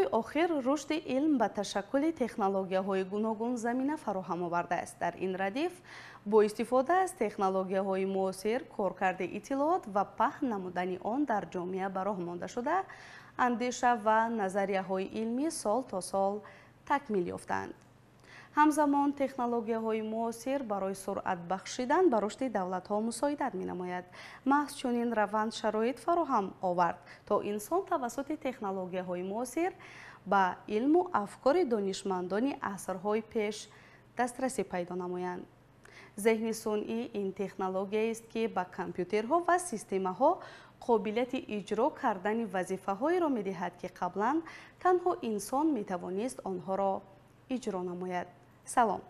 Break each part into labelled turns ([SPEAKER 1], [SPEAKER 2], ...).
[SPEAKER 1] солҳои охир рушди илм ба ташаккули технологияҳои гуногун замина фароҳам оварда аст. Дар ин радиф бо истифода аз технологияҳои муосир, коркарди иттилоот ва паҳн намудани он дар ҷомеа ба роҳ монда шуда, андеша ва назарияҳои илмӣ сол то сол такмил ёфтаанд. ҳамзамон технологияҳои муосир барои суръат бахшидан ба рушди давлатҳо мусоидат менамояд. маҳз чунин раванд шароит фароҳам овард то инсон тавассути технологияҳои муосир ба илму афкори донишмандони асрҳои пеш дастрасӣ пайдо намоянд. зеҳни сунъӣ ин технологияест, ки ба компютерҳо ва системаҳо қобилияти иҷро кардани вазифаҳоеро медиҳад, ки қаблан танҳо инсон метавонист онҳоро иҷро намояд. салом.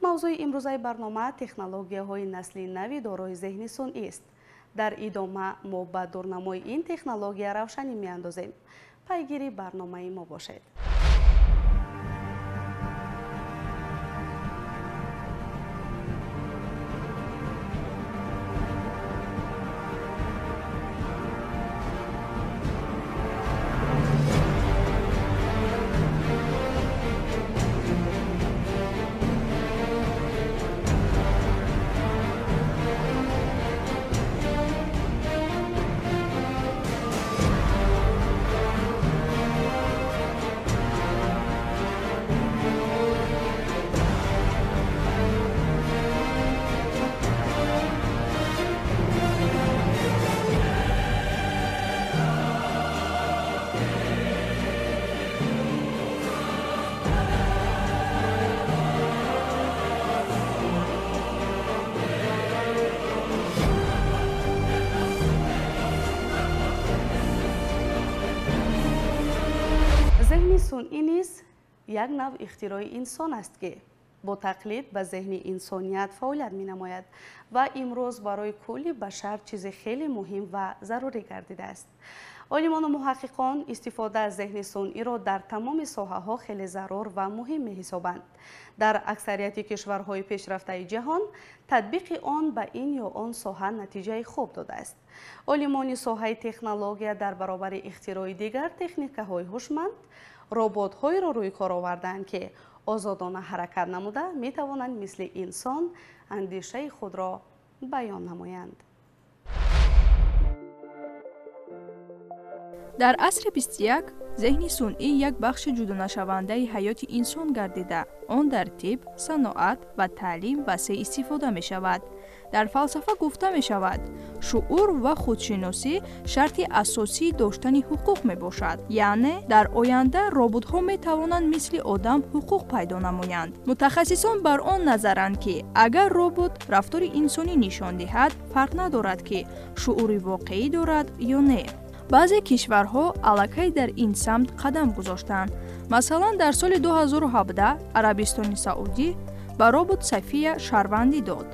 [SPEAKER 1] мавзӯи имрӯзаи барнома технологияҳои насли нави дорои зеҳни сунъист. дар идома мо ба дурнамои ин технология равшанӣ меандозем. пайгири барномаи мо бошед. зеҳни сунъӣ низ як нав ихтирои инсон аст, ки бо тақлид ба зеҳни инсоният фаъолият менамояд ва имрӯз барои кулли башар чизи хеле муҳим ва зарурӣ гардидааст. олимону муҳаққиқон истифода аз зеҳни сунъиро дар тамоми соҳаҳо хеле зарур ва муҳим меҳисобанд. дар аксарияти кишварҳои пешрафтаи ҷаҳон татбиқи он ба ин ё он соҳа натиҷаи хуб додааст. олимони соҳаи технология дар баробари ихтирои дигар техникаҳои ҳушманд роботҳоеро рӯи кор овардаанд, ки озодона ҳаракат намуда метавонанд мисли инсон андешаи худро баён намоянд.
[SPEAKER 2] дар асри 21 зеҳни сунъӣ як бахши ҷудонашавандаи ҳаёти инсон гардида, он дар тиб, саноат ва таълим васеъ истифода мешавад. дар фалсафа гуфта мешавад, шуъур ва худшиносӣ шарти асосии доштани ҳуқуқ мебошад. яъне дар оянда роботҳо метавонанд мисли одам ҳуқуқ пайдо намоянд. мутахассисон бар он назаранд, ки агар робот рафтори инсонӣ нишон диҳад, фарқ надорад, ки шуъури воқеӣ дорад ё не. баъзе кишварҳо аллакай дар ин самт қадам гузоштанд. масалан, дар соли 2017 Арабистони Саудӣ ба робот София шаҳрвандӣ дод.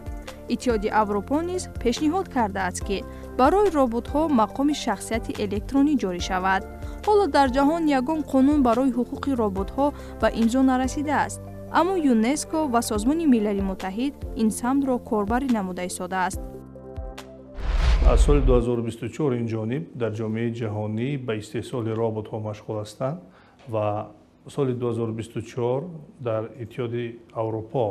[SPEAKER 2] иттиҳоди аврупо низ пешниҳод кардааст, ки барои роботҳо мақоми шахсияти электронӣ ҷорӣ шавад. ҳоло дар ҷаҳон ягон қонун барои ҳуқуқи роботҳо ба имзо нарасидааст. аммо ЮНЕСКО ва Созмони Милали Муттаҳид ин самтро корбарӣ намуда истодааст.
[SPEAKER 3] аз соли 2024 инҷониб дар ҷомеаи ҷаҳонӣ ба истеҳсоли роботҳо машғул ҳастанд ва соли 2024 дар иттиҳоди аврупо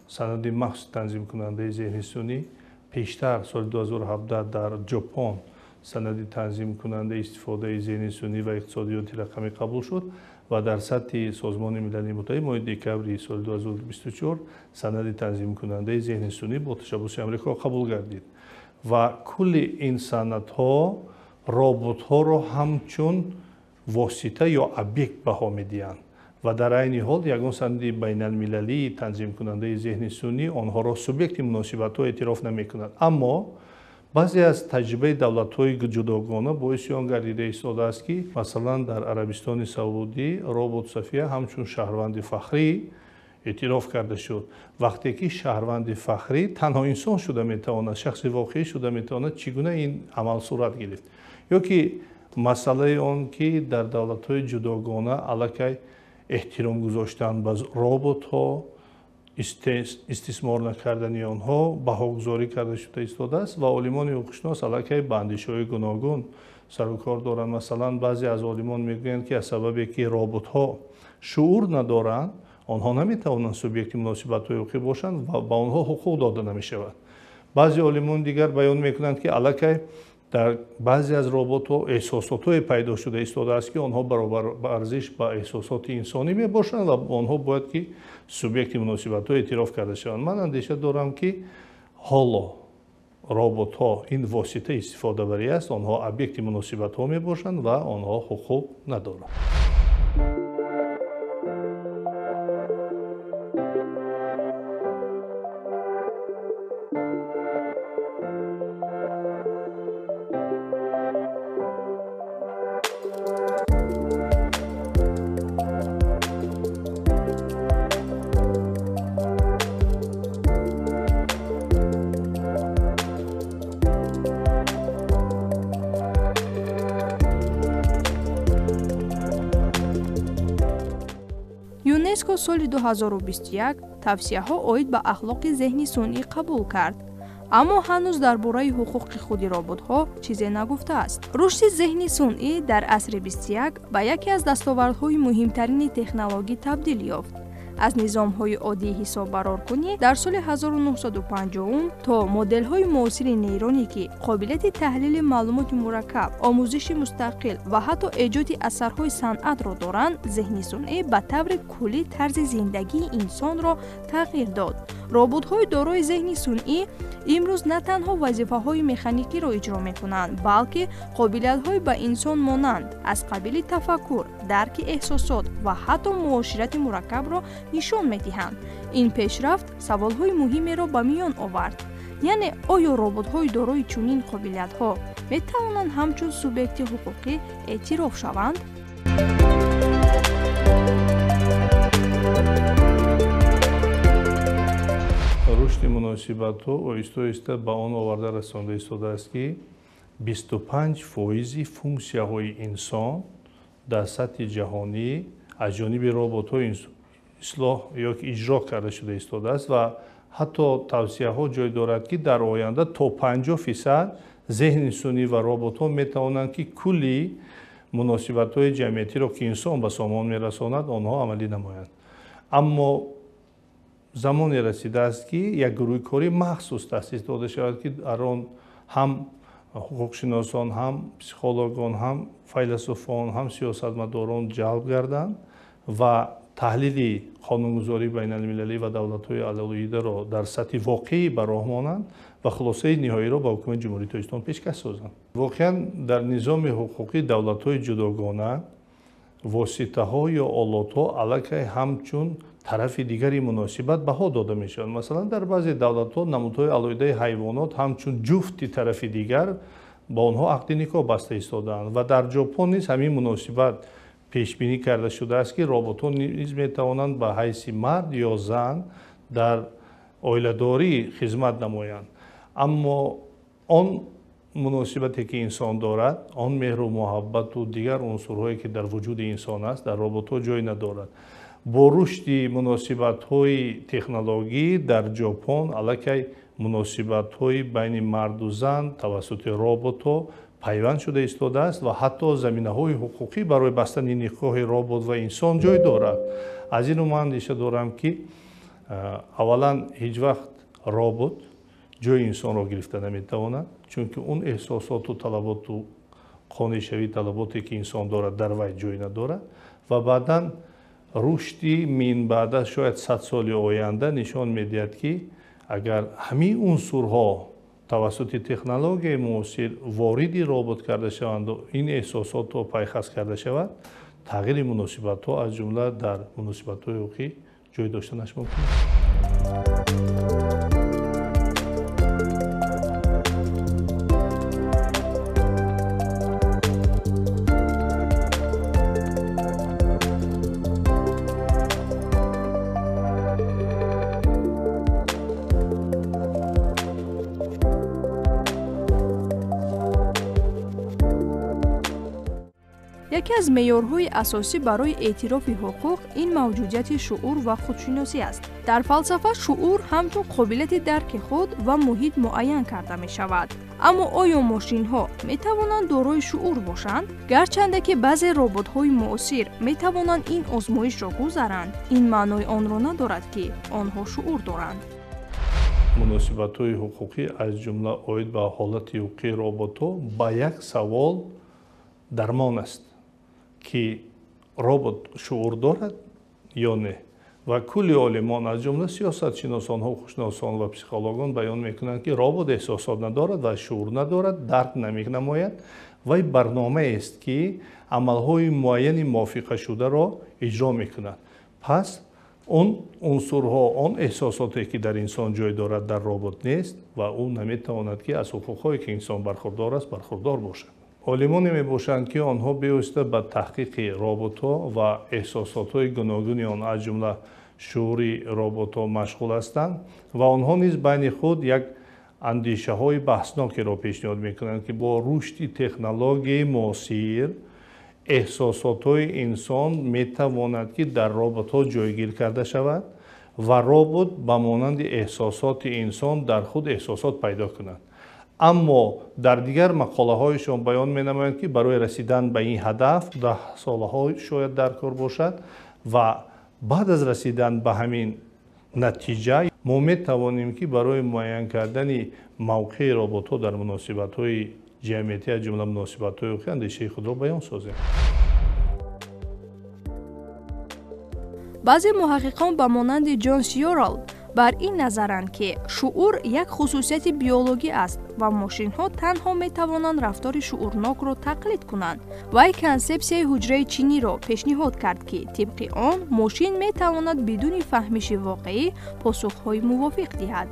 [SPEAKER 3] санади махсус танзимкунандаи зеҳни сунъӣ, пештар соли 2017 дар ҷопон санади танзимкунандаи истифодаи зеҳни сунъӣ ва иқтисодиёти рақамӣ қабул шуд ва дар сатҳи Созмони Милали Муттаҳид моҳи декабри соли 2024 санади танзимкунандаи зеҳни сунъӣ бо ташаббуси амрико қабул гардид. ва кулли ин санадҳо роботҳоро ҳамчун восита ё объект баҳо медиҳанд ва дар айни ҳол ягон санади байналмилалии танзимкунандаи зеҳни сунъӣ онҳоро субъекти муносибатҳо эътироф намекунад. аммо баъзе аз таҷрибаи давлатҳои ҷудогона боиси он гардида истодааст, ки масалан дар Арабистони Саудӣ робот София ҳамчун шаҳрванди фахрӣ эътироф карда шуд. вақте ки шаҳрванди фахрӣ танҳо инсон шуда метавонад, шахси воқеӣ шуда метавонад, чӣ гуна ин амал сурат гирифт. ё ки масъалаи он, ки дар давлатҳои ҷудогона аллакай эҳтиром гузоштан ба роботҳо, истисмор накардани онҳо баҳогузорӣ карда шуда истодааст ва олимони ҳуқуқшинос аллакай ба андешаҳои гуногун сар ва кор доранд. Масалан баъзе аз олимон мегӯянд ки аз сабабе ки роботҳо шуур надоранд, онҳо наметавонанд субъекти муносибатҳои ҳуқуқӣ бошанд ва ба онҳо ҳуқуқ дода намешавад. баъзе олимон дигар баён мекунанд ки аллакай дар баъзе аз роботҳо эҳсосотҳое пайдо шуда истодааст ки онҳо баробарарзиш ба эҳсосоти инсонӣ мебошанд ва онҳо бояд ки субъекти муносибатҳо эътироф карда шаванд. Ман андеша дорам ки ҳоло роботҳо ин восита истифодабарӣ аст, онҳо объекти муносибатҳо мебошанд ва онҳо ҳуқуқ надоранд.
[SPEAKER 2] ЮНЕСКО соли 2021 тавсияҳо оид ба ахлоқи зеҳни сунъӣ қабул кард. аммо ҳанӯз дар бораи ҳуқуқи худи роботҳо чизе нагуфтааст. рушди зеҳни сунъӣ дар асри 21 ба яке аз дастовардҳои муҳимтарини технологӣ табдил ёфт. аз низомҳои оддии ҳисоббароркунӣ дар соли 1950 то моделҳои муосири нейронӣ ки қобилияти таҳлили маълумоти мураккаб, омӯзиши мустақил ва ҳатто эҷоди асарҳои санъатро доранд, зеҳни сунъӣ ба таври куллӣ тарзи зиндагии инсонро тағйир дод. роботҳои дорои зеҳни сунъӣ имрӯз на танҳо вазифаҳои механикиро иҷро мекунанд, балки қобилиятҳои ба инсон монанд аз қабили тафаккур, дарки эҳсосот ва ҳатто муоширати мураккабро нишон медиҳанд. ин пешрафт саволҳои муҳимеро ба миён овард. яъне оё роботҳои дорои чунин қобилиятҳо метавонанд ҳамчун субъекти ҳуқуқӣ эътироф шаванд?
[SPEAKER 3] рушди муносибатҳо оҳиста-оҳиста ба он оварда расонда истодааст ки 25% функсияҳои инсон дар сатҳи ҷаҳонӣ аз ҷониби роботҳо ислоҳ ёки иҷро карда шуда истодааст ва ҳатто тавсияҳо ҷой дорад ки дар оянда то 50% зеҳни сунъӣ ва роботҳо метавонанд ки кулли муносибатҳои ҷамъиятиро ки инсон ба сомон мерасонад онҳо амалӣ намоянд. аммо замоне расидааст ки як гурӯҳи корӣ махсус таъсис дода шавад ки дар он ҳам ҳуқуқшиносон, ҳам психологон, ҳам файласуфон, ҳам сиёсатмадорон ҷалб гарданд ва таҳлили қонунгузории байналмилалӣ ва давлатҳои алоҳидаро дар сатҳи воқеӣ ба роҳ монанд ва хулосаи ниҳоиро ба ҳукумати ҷумҳурии тоҷикистон пешкаш созанд. воқеан дар низоми ҳуқуқи давлатҳои ҷудогона воситаҳо ё олотҳо аллакай ҳамчун тарафи дигари муносибат баҳо дода мешаванд. масалан дар баъзе давлатҳо намудҳои алоҳидаи ҳайвонот ҳамчун ҷуфти тарафи дигар ба онҳо ақди никоҳ баста истодаанд ва дар ҷопон низ ҳамин муносибат пешбинӣ карда шудааст ки роботҳо низ метавонанд ба ҳайси мард ё зан дар оиладорӣ хизмат намоянд. аммо он муносибате ки инсон дорад, он меҳру муҳаббату дигар унсурҳое ки дар вуҷуди инсон аст, дар роботҳо ҷой надорад. бо рушди муносибатҳои технологӣ дар ҷопон аллакай муносибатҳои байни марду зан тавассути роботҳо пайванд шуда истодааст ва ҳатто заминаҳои ҳуқуқӣ барои бастани никоҳи робот ва инсон ҷой дорад. аз ин ман андеша дорам ки аввалан ҳеҷ вақт робот ҷои инсонро гирифта наметавонад, чунки он эҳсосоту талаботу қонишавии талаботе ки инсон дорад дар вай ҷой надорад ва баъдан рушди минбаъда шояд 100 соли оянда нишон медиҳад ки агар ҳамин унсурҳо тавассути технологияи муосир вориди робот карда шаванду ин эҳсосотро пайхас карда шавад, тағйири муносибатҳо аз ҷумла дар муносибатҳои ҳуқуқӣ ҷой доштанаш мумкин аст.
[SPEAKER 2] یکی از معیارهای اساسی برای اعتراف حقوق این موجودیت شعور و خودشناسی است. در فلسفه شعور همچون قابلیت درک خود و محیط معین کرده می شود. اما آیا ماشین ها می توانند دارای شعور باشند؟ گرچنده که بعضی ربات های معاصر می توانند این آزمایش را گذرند، این معنای آن را ندارد که آنها شعور دارند.
[SPEAKER 3] муносибатҳои ҳуқуқӣ аз ҷумла оид ба ҳолати ҳуқуқии роботҳо ба як савол дармон аст ки робот шуур дорад ё не. ва кулли олимон аз ҷумла сиёсатшиносон, ҳуқуқшиносон ва психологон баён мекунанд ки робот эҳсосот надорад ва шуур надорад, дарк наменамояд. вай барномаест ки амалҳои муайяни мувофиқашударо иҷро мекунад. пас он унсурҳо, он эҳсосоте ки дар инсон ҷой дорад, дар робот нест ва ӯ наметавонад ки аз ҳуқуқҳое ки инсон бархурдор аст бархурдор бошад. олимоне мебошанд ки онҳо бевосита ба таҳқиқи роботҳо ва эҳсосотҳои гуногуни он аз ҷумла шуури роботҳо машғул ҳастанд ва онҳо низ байни худ як андешаҳои баҳснокеро пешниҳод мекунанд ки бо рушди технологияи муосир эҳсосотҳои инсон метавонад ки дар роботҳо ҷойгир карда шавад ва робот ба монанди эҳсосоти инсон дар худ эҳсосот пайдо кунад. аммо дар дигар мақолаҳояшон баён менамоянд ки барои расидан ба ин ҳадаф 10 солаҳо шояд дар кор бошад ва баъд аз расидан ба ҳамин натиҷа мо метавонем ки барои муайян кардани мавқеи роботҳо дар муносибатҳои ҷамъиятӣ аз ҷумла муносибатҳои ҳуқуқӣ андешаи худро баён созем.
[SPEAKER 2] баъзе муҳаққиқон ба монанди ҷон сиёрал бар ин назаранд ки шуур як хусусияти биологӣ аст ва мошинҳо танҳо метавонанд рафтори шуурнокро тақлид кунанд. вай консепсияи ҳуҷраи чиниро пешниҳод кард ки тибқи он мошин метавонад бидуни фаҳмиши воқеӣ посухҳои мувофиқ диҳад.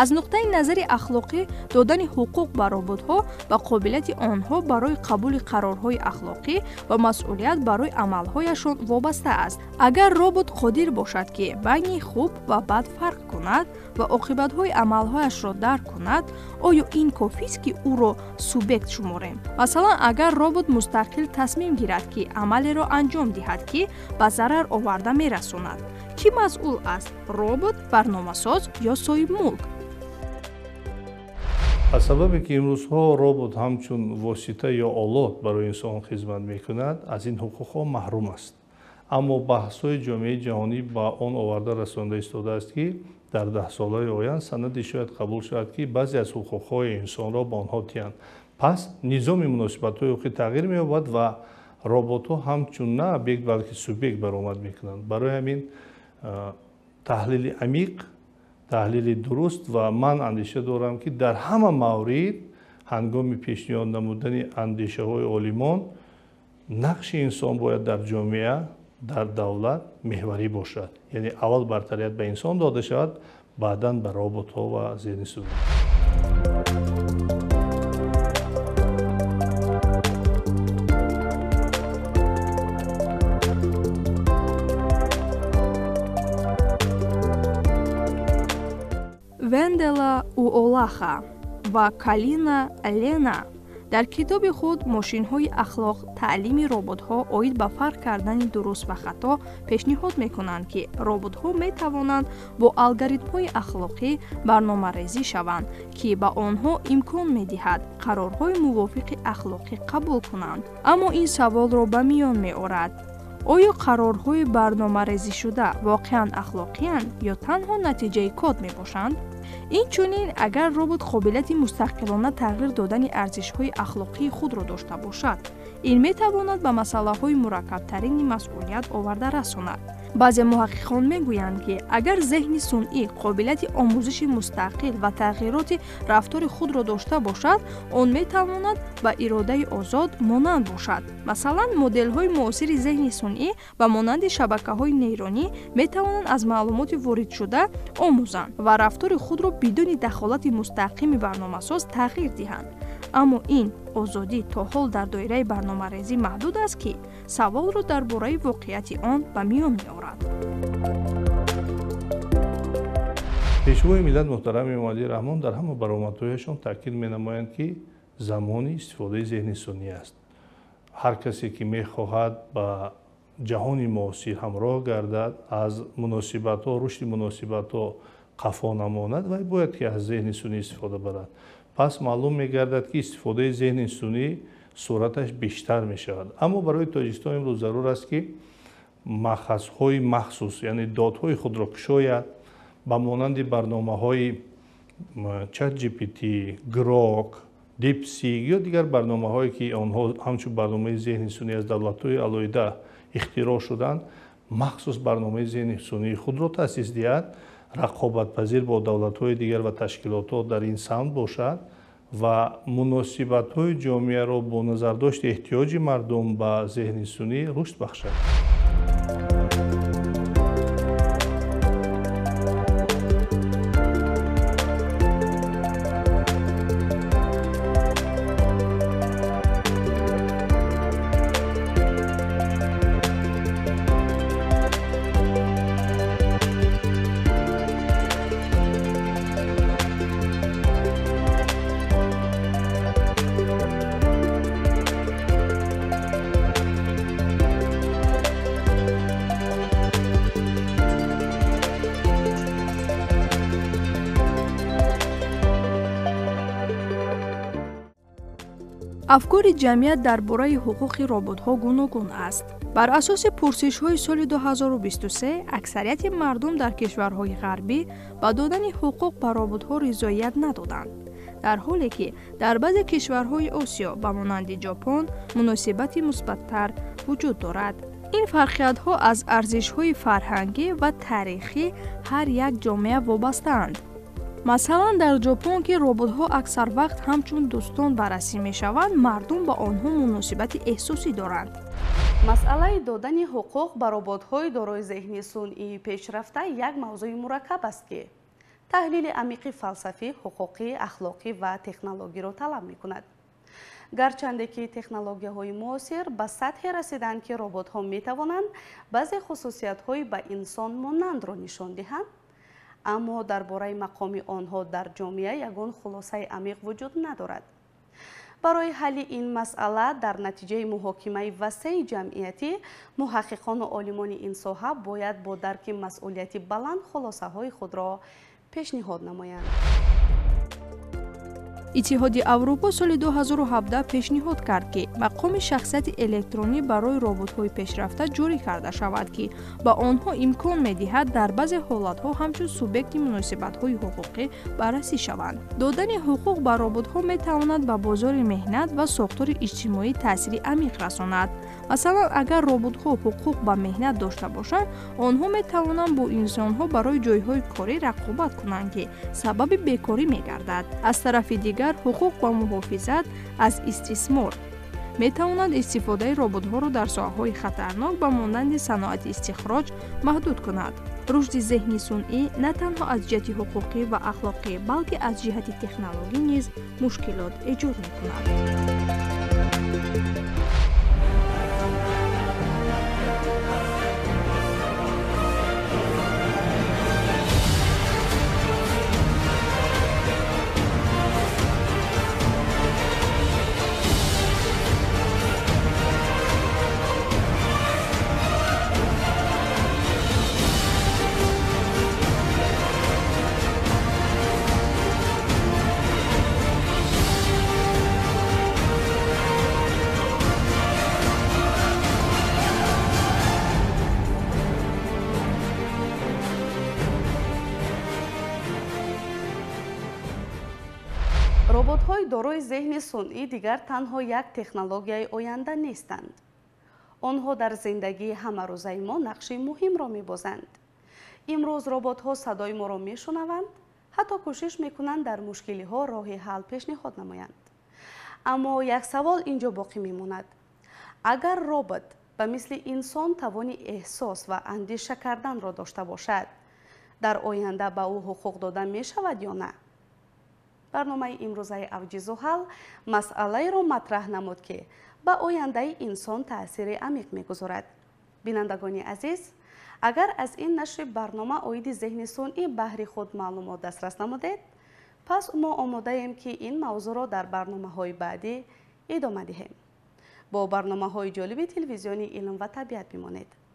[SPEAKER 2] аз нуқтаи назари ахлоқӣ додани ҳуқуқ ба роботҳо ба қобилияти онҳо барои қабули қарорҳои ахлоқӣ ва масъулият барои амалҳояшон вобаста аст. агар робот қодир бошад ки байни хуб ва бад фарқ кунад ва оқибатҳои амалҳояшро дарк кунад, оё ин кофист ки ӯро субъект шуморем? масалан, агар робот мустақил тасмим гирад ки амалеро анҷом диҳад ки ба зарар оварда мерасонад, ки масъул аст? робот, барномасоз ё соҳибмулк?
[SPEAKER 3] аз сабабе ки имрӯзҳо робот ҳамчун восита ё олот барои инсон хизмат мекунад, аз ин ҳуқуқҳо маҳрум аст. аммо баҳсҳои ҷомеаи ҷаҳонӣ ба он оварда расонда истодааст ки дар 10 солаи оянд санаде шояд қабул шавад ки баъзе аз ҳуқуқҳои инсонро ба онҳо тиянд. пас низоми муносибатҳои ҳуқуқӣ тағйир меёбад ва роботҳо ҳамчун на объект балки субъект баромад мекунанд. барои ҳамин таҳлили амиқ, таҳлили дуруст ва ман андеша дорам ки дар ҳама маврид ҳангоми пешниҳод намудани андешаҳои олимон нақши инсон бояд дар ҷомеа, дар давлат меҳварӣ бошад. яъне аввал бартарият ба инсон дода шавад, баъдан ба роботҳо ва зеҳни сӯзӣ.
[SPEAKER 2] вендела уолаха ва калина лена дар китоби худ мошинҳои ахлоқ таълими роботҳо оид ба фарқ кардани дуруст ва хато пешниҳод мекунанд ки роботҳо метавонанд бо алгоритмҳои ахлоқӣ барномарезӣ шаванд ки ба онҳо имкон медиҳад қарорҳои мувофиқи ахлоқӣ қабул кунанд. аммо ин саволро ба миён меорад: оё қарорҳои барномарезишуда воқеан ахлоқиянд ё танҳо натиҷаи код мебошанд? инчунин агар робот қобилияти мустақилона тағйир додани арзишҳои ахлоқии худро дошта бошад, ин метавонад ба масъалаҳои мураккабтарини масъулият оварда расонад. баъзе муҳаққиқон мегӯянд ки агар зеҳни сунъӣ қобилияти омӯзиши мустақил ва тағйироти рафтори худро дошта бошад, он метавонад ба иродаи озод монанд бошад. масалан, моделҳои муосири зеҳни сунъӣ ба монанди шабакаҳои нейронӣ метавонанд аз маълумоти воридшуда омӯзанд ва рафтори худро бидуни дахолати мустақими барномасоз тағйир диҳанд. аммо ин озодӣ то ҳол дар доираи барномарезӣ маҳдуд аст ки саволро дар бораи воқеияти он ба миён меорад.
[SPEAKER 3] пешвои миллат муҳтарами эмомалии раҳмон дар ҳама баромадҳояшон таъкид менамоянд ки замони истифодаи зеҳни сунъӣ аст. هر کسی که میخواهد با جهان معاصر همراه گردد، از مناسبت ها، رشد مناسبت ها قفا نماند و باید که از ذهن سنی استفاده برد. پس معلوم میگردد که استفاده ذهن سنی صورتش بیشتر می شود. اما برای تاجیکستان امروز ضرور است که ماخذهای مخصوص، یعنی دادهای خود را کشاید، با مانند برنامه‌های چت جی پی تی، گراک، دیپسیک یا دیگر برنامه‌هایی که آنها همچون برنامه ذهن سنی از دولت‌های علیحده اختراع شدند، مخصوص برنامه ذهن سنی خود را تأسیس دهد، رقابت پذیر با دولت‌های دیگر و تشکیلات در این سمت باشد و مناسبت‌های جامعه را با نظر داشت احتیاج مردم به ذهن سنی رشد بخشد.
[SPEAKER 2] афкори ҷамъият дар бораи ҳуқуқи роботҳо гуногун аст. бар асоси пурсишҳои соли 2023 аксарияти мардум дар кишварҳои ғарбӣ ба додани ҳуқуқ ба роботҳо ризоят надоданд, дар ҳоле ки дар баъзе кишварҳои осиё ба монанди ҷопон муносибати мусбаттар вуҷуд дорад. ин фарқиятҳо аз арзишҳои фарҳангӣ ва таърихи ҳар як ҷомеа вобастаанд. масалан дар ҷопон ки роботҳо аксар вақт ҳамчун дӯстон баррасӣ мешаванд, мардум ба онҳо муносибати эҳсосӣ доранд.
[SPEAKER 1] масъалаи додани ҳуқуқ ба роботҳои дорои зеҳни сунъии пешрафта як мавзӯи мураккаб аст ки таҳлили амиқи фалсафӣ, ҳуқуқӣ, ахлоқӣ ва технологиро талаб мекунад. гарчанде ки технологияҳои муосир ба сатҳе расиданд ки роботҳо метавонанд баъзе хусусиятҳои ба инсон монандро нишон диҳанд, аммо дар бораи мақоми онҳо дар ҷомеа ягон хулосаи амиқ вуҷуд надорад. барои ҳалли ин масъала дар натиҷаи муҳокимаи васеъи ҷамъиятӣ, муҳаққиқону олимони ин соҳа бояд бо дарки масъулияти баланд хулосаҳои худро пешниҳод намоянд.
[SPEAKER 2] иттиҳоди аврупо соли 2017 пешниҳод кард ки мақоми шахсияти электронӣ барои роботҳои пешрафта ҷорӣ карда шавад ки ба онҳо имкон медиҳад дар баъзе ҳолатҳо ҳамчун субъекти муносибатҳои ҳуқуқӣ баррасӣ шаванд. додани ҳуқуқ ба роботҳо метавонад ба бозори меҳнат ва сохтори иҷтимоӣ таъсири амиқ расонад. масалан агар роботҳо ҳуқуқ ба меҳнат дошта бошанд, онҳо метавонанд бо инсонҳо барои ҷойҳои корӣ рақобат кунанд ки сабаби бекорӣ мегардад. аз тарафи дигар ҳуқуқ ба муҳофизат аз истисмор метавонад истифодаи роботҳоро дар соҳаҳои хатарнок ба монанди саноати истихроҷ маҳдуд кунад. рушди зеҳни сунъӣ на танҳо аз ҷиҳати ҳуқуқӣ ва ахлоқӣ, балки аз ҷиҳати технологӣ низ мушкилот эҷод мекунад.
[SPEAKER 1] роботҳои дорои зеҳни сунъӣ дигар танҳо як технологияи оянда нестанд. онҳо дар зиндагии ҳамарӯзаи мо нақши муҳимро мебозанд. имрӯз роботҳо садои моро мешунаванд, ҳатто кӯшиш мекунанд дар мушкилиҳо роҳи ҳал пешниҳод намоянд. аммо як савол инҷо боқӣ мемонад. агар робот ба мисли инсон тавони эҳсос ва андеша карданро дошта бошад, дар оянда ба ӯ ҳуқуқ дода мешавад ё на? барномаи имрӯзаи авҷи зуҳал масъалаеро матраҳ намуд ки ба ояндаи инсон таъсири амиқ мегузорад. бинандагони азиз, агар аз ин нашри барнома оиди зеҳни сунъӣ баҳри худ маълумот дастрас намудед, пас мо омодаем ки ин мавзӯъро дар барномаҳои баъдӣ идома диҳем. با برنامه‌های جالب تلویزیونی علم و طبیعت بمانید.